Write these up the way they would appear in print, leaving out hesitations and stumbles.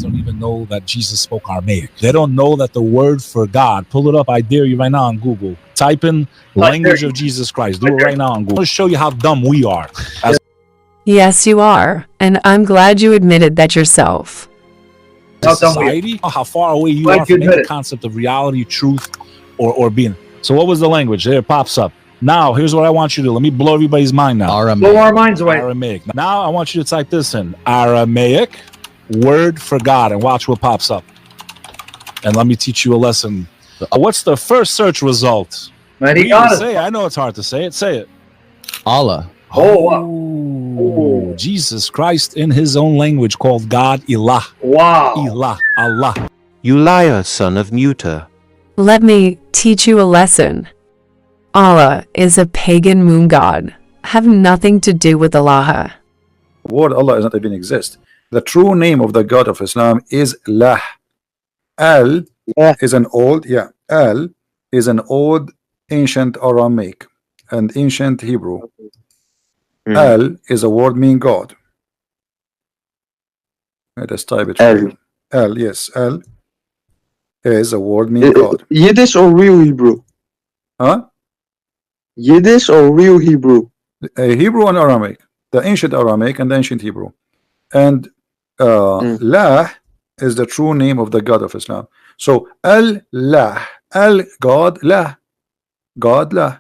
don't even know that Jesus spoke Aramaic. They don't know that the word for God, pull it up, I dare you right now on Google. Type in language of Jesus Christ. Do it right now on Google. I'll show you how dumb we are. Yes, you are. And I'm glad you admitted that yourself. Society, how far away you are from any concept of reality, truth, or being. So what was the language? There it pops up. Now, here's what I want you to do. Let me blow everybody's mind now. Blow our minds away. Aramaic. Now, I want you to type this in. Aramaic, word for God, and watch what pops up. And let me teach you a lesson. What's the first search result? Man, he got Say it. I know it's hard to say it. Say it. Allah. Oh, Jesus Christ in his own language called God, Ilah. Wow. Ilah, Allah. You liar, son of MUTAH. Let me teach you a lesson. Allah is a pagan moon god. Have nothing to do with Allah. The word Allah does not even exist. The true name of the God of Islam is Lah. Al is an old, Al is an old ancient Aramaic and ancient Hebrew. Al is a word meaning God. Let us type it. Al, yes, Al is a word meaning God. Yiddish or real Hebrew? Huh? Yiddish or real Hebrew? Hebrew and Aramaic, the ancient Aramaic and the ancient Hebrew. And Lah is the true name of the God of Islam. So Al-Lah, Al God, Lah, God, Lah.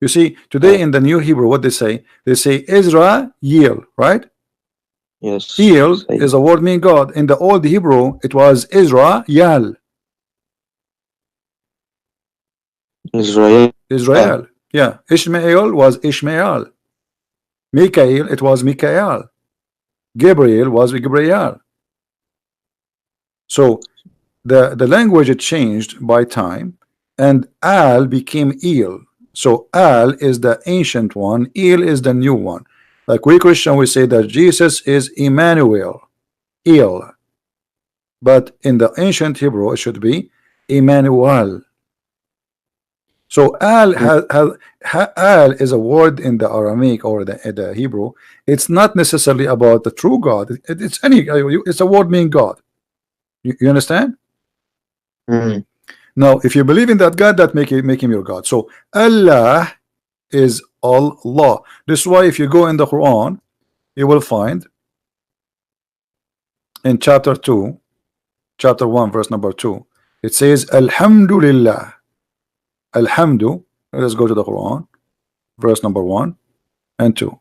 You see, today in the New Hebrew, what they say? They say Israel, right? Yes. El is a word meaning God. In the old Hebrew, it was Israel. Israel. Yeah. Ishmael was Ishmael. Mikael, it was Mikael. Gabriel was Gabriel. So the language it changed by time, and Al became El. So Al is the ancient one, El is the new one. Like we Christian, we say that Jesus is Emmanuel, El. But in the ancient Hebrew, it should be Emmanuel. So Al Al is a word in the Aramaic or the Hebrew. It's not necessarily about the true God. It's a word meaning God. You understand? Now, if you believe in that God, that make him your God. So Allah is Allah. This is why if you go in the Quran, you will find in chapter 1, verse number 2, it says Alhamdulillah. Alhamdu. Let's go to the Quran, verse number 1 and 2.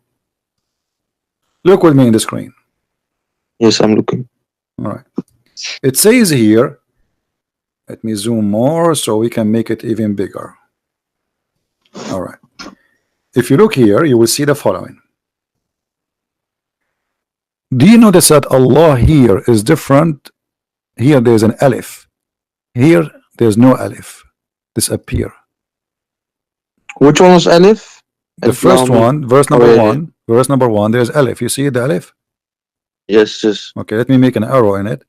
Look with me in the screen. Yes, I'm looking. All right. It says here, let me zoom more so we can make it even bigger. All right. If you look here, you will see the following. Do you notice that Allah here is different? Here there's an alif. Here there's no alif. Disappear. Which one was Alif? The first one, verse number 1. Verse number 1, there's alif. You see the alif? Yes, yes. Okay, let me make an arrow in it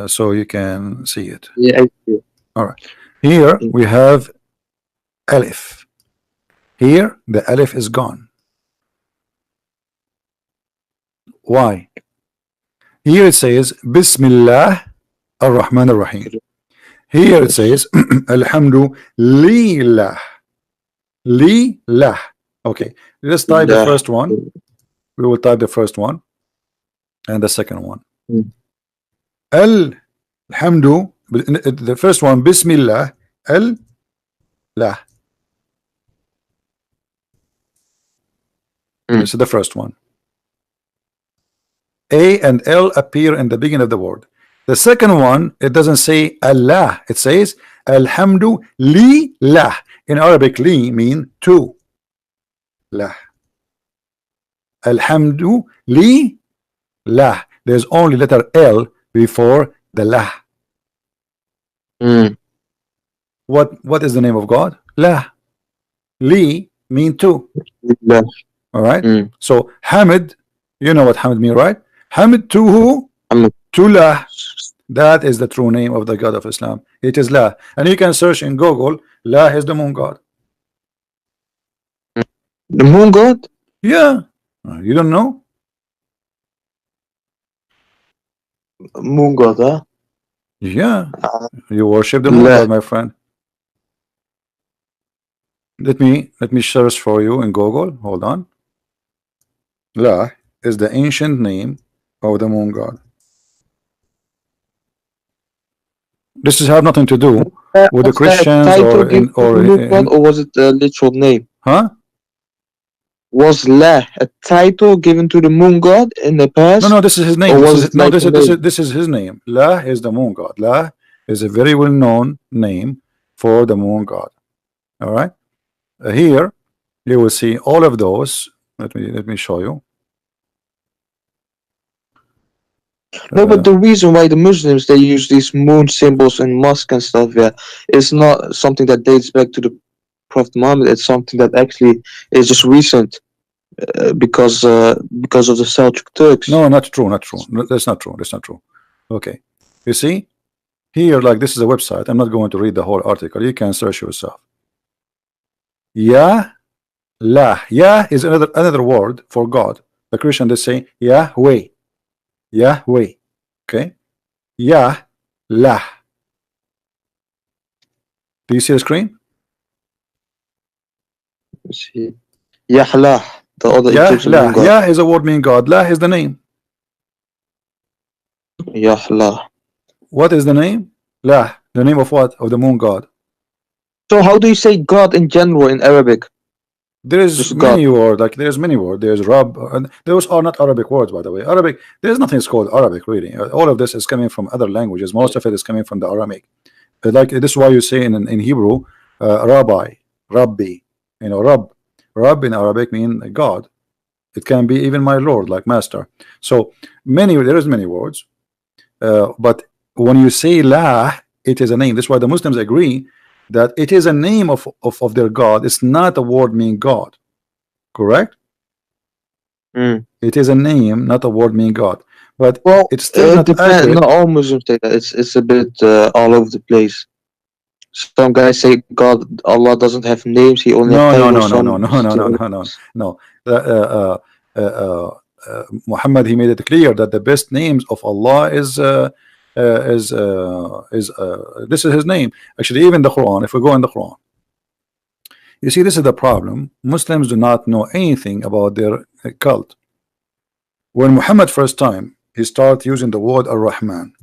so you can see it. Yeah, I see. All right. Here we have alif. Here the alif is gone. Why? Here it says Bismillah ar-Rahman ar-Rahim. Here it says Alhamdu Lillah. Lillah. Okay, let's type the first one. We will type the first one and the second one. Alhamdu, the first one, Bismillah, Al-Lah. This is the first one. A and L appear in the beginning of the word. The second one, it doesn't say Allah, it says Alhamdu Lillah. In Arabic, li mean to. Lah. Alhamdu Lillah. There's only letter L before the lah. What is the name of God? Lah. Li mean to. All right. So Hamid, you know what Hamid mean, right? Hamid to who? To lah. That is the true name of the God of Islam. It is Lah. And you can search in Google, Lah is the moon god. The moon god? Yeah. You don't know? moon god, huh? Yeah, you worship the moon La. god, my friend. Let me search for you in Google. Hold on. La is the ancient name of the moon god. This has have nothing to do with the Was that a Christians title or given in to the moon god, or was it a literal name? huh? Was La a title given to the moon god in the past? No, this is his name. Or This was is it like a name? this is his name. La is the moon god. La is a very well known name for the moon god. All right. Here you will see all of those. Let me show you. No, but the reason why the Muslims they use these moon symbols and mosque and stuff, yeah, is not something that dates back to the Prophet Muhammad. It's something that actually is just recent because of the Seljuk Turks. No, not true, not true. No, that's not true. That's not true. Okay, you see here, like this is a website. I'm not going to read the whole article. You can search yourself. Ya, la. Ya is another word for God. The Christian they say Yahweh, Yahweh. Okay, Ya, la. Do you see the screen? Let's see. Yahlah, the other Ya, Egyptian la. moon god. Ya is a word meaning God. La is the name. Yahlah. What is the name? La. The name of what? Of the moon god. So how do you say God in general in Arabic? There is Just many God. words, like there's many words. There's Rab, and those are not Arabic words, by the way. Arabic, there's nothing is called Arabic, really. All of this is coming from other languages. Most of it is coming from the Aramaic. Like this is why you say in Hebrew, Rabbi, Rabbi. You know, Rab in Arabic mean God. It can be even my Lord, like master. So there is many words, but when you say La, it is a name. This is why the Muslims agree that it is a name of their God. It's not a word meaning God. Correct? It is a name, not a word meaning God. But Well, it's still it not depends. accurate. Not all Muslims say that. It's a bit all over the place. Some guys say God, Allah doesn't have names. He only has No, titles. Muhammad, he made it clear that the best names of Allah is this is his name. Actually, even the Quran. If we go in the Quran, you see, this is the problem. Muslims do not know anything about their cult. When Muhammad first time he started using the word Ar-Rahman,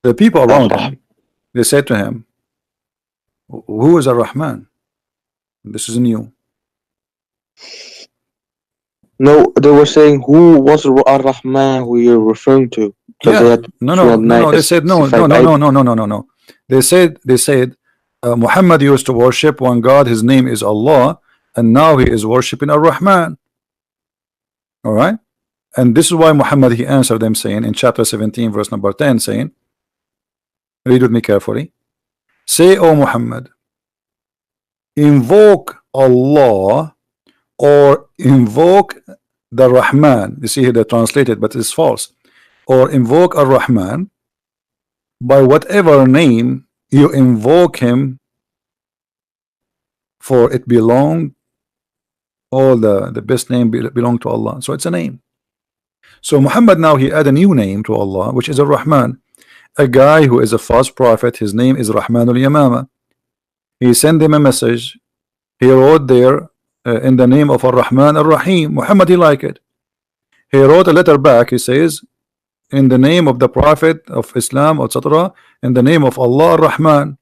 the people around him, they said to him, who is Ar-Rahman? This is new. No, they were saying who was Ar-Rahman who you're referring to. Yeah, no. They said no. They said Muhammad used to worship one God. His name is Allah, and now he is worshiping Ar-Rahman. All right, and this is why Muhammad he answered them saying in chapter 17 verse number 10 saying, read with me carefully. Say, O Muhammad, invoke Allah or invoke the Rahman. You see here they translated, but it's false. Or invoke Ar-Rahman by whatever name you invoke him, for it belong, all the best name belong to Allah. So it's a name. So Muhammad now he add a new name to Allah, which is Ar-Rahman. A guy who is a false prophet, his name is Rahmanul Yamama. He sent him a message. He wrote there in the name of Ar-Rahman Ar-Rahim. Muhammad he like it. He wrote a letter back. He says, in the name of the Prophet of Islam, etc., in the name of Allah Ar-Rahman.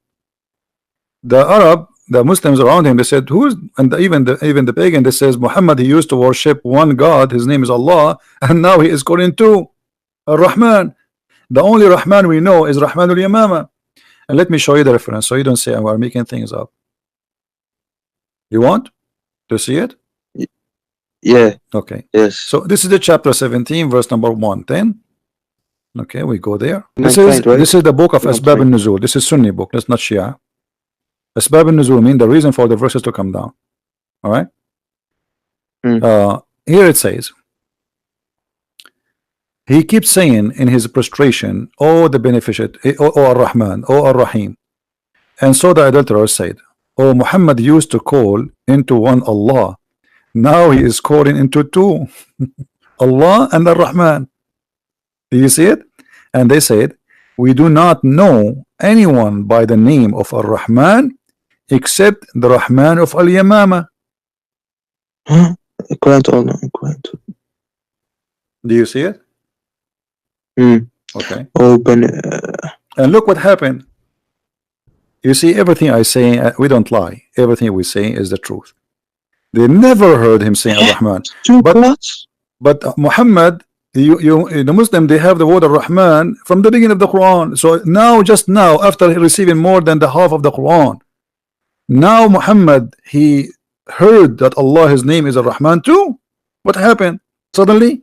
The Muslims around him, they said, who's, and even the pagan, they says Muhammad he used to worship one God, his name is Allah, and now he is calling two Ar-Rahman. The only Rahman we know is Rahmanul Yamama. And let me show you the reference so you don't say we're making things up. You want to see it? Yeah. Okay. Yes. So this is the chapter 17 verse number 110. Okay, we go there. This is the book of Asbab al-Nuzul. This is Sunni book. That's not Shia. Asbab al-Nuzul mean the reason for the verses to come down. All right. Here it says, he keeps saying in his prostration, oh the beneficent, oh Ar-Rahman, oh Ar-Rahim. And so the adulterer said, oh Muhammad used to call into one Allah, now he is calling into two. Allah and Ar-Rahman. Do you see it? And they said, we do not know anyone by the name of Ar-Rahman except the Rahman of Al-Yamama. Huh? Correct or not correct? Do you see it? Hmm. Okay. Open. And look what happened. You see, everything I say, we don't lie. Everything we say is the truth. They never heard him saying Ar-Rahman. But Muhammad, the Muslim, they have the word Ar-Rahman from the beginning of the Quran. So now, just now, after receiving more than the half of the Quran, now Muhammad, he heard that Allah, his name is Ar-Rahman too. What happened suddenly?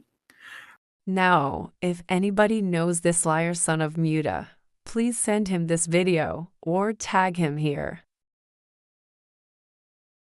Now, if anybody knows this liar son of MUTAH, please send him this video or tag him here.